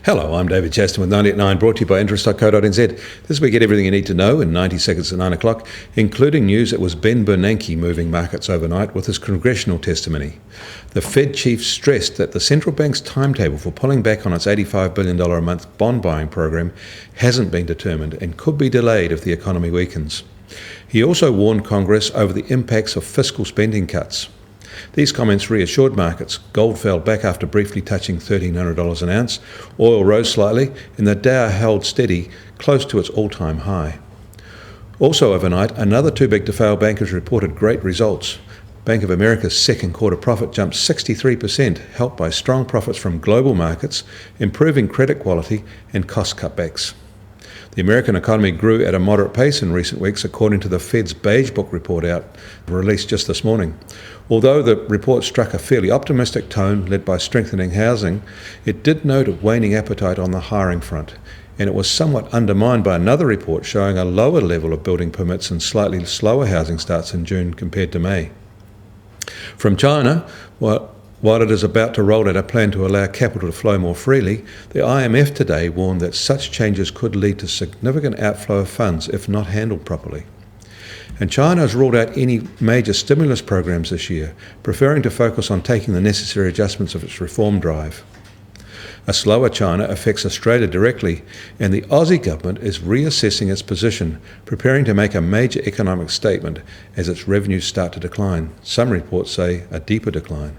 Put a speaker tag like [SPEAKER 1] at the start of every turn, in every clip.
[SPEAKER 1] Hello, I'm David Chaston with 90 at 9, brought to you by interest.co.nz. This week, get everything you need to know in 90 seconds at 9 o'clock, including news that was Ben Bernanke moving markets overnight with his congressional testimony. The Fed chief stressed that the central bank's timetable for pulling back on its $85 billion a month bond buying program hasn't been determined and could be delayed if the economy weakens. He also warned Congress over the impacts of fiscal spending cuts. These comments reassured markets. Gold fell back after briefly touching $1,300 an ounce. Oil rose slightly, and the Dow held steady, close to its all-time high. Also overnight, another too big to fail bankers reported great results. Bank of America's second quarter profit jumped 63%, helped by strong profits from global markets, improving credit quality, and cost cutbacks. The American economy grew at a moderate pace in recent weeks, according to the Fed's Biege Book report released just this morning. Although the report struck a fairly optimistic tone led by strengthening housing, it did note a waning appetite on the hiring front, and it was somewhat undermined by another report showing a lower level of building permits and slightly slower housing starts in June compared to May. From China, while it is about to roll out a plan to allow capital to flow more freely, the IMF today warned that such changes could lead to significant outflow of funds if not handled properly. And China has ruled out any major stimulus programs this year, preferring to focus on taking the necessary adjustments of its reform drive. A slower China affects Australia directly, and the Aussie government is reassessing its position, preparing to make a major economic statement as its revenues start to decline. Some reports say a deeper decline.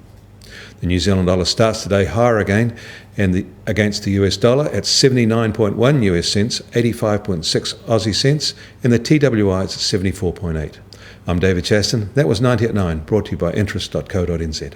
[SPEAKER 1] The New Zealand dollar starts today higher again against the US dollar at 79.1 US cents, 85.6 Aussie cents, and the TWI is at 74.8. I'm David Chaston. That was 90 at 9, brought to you by interest.co.nz.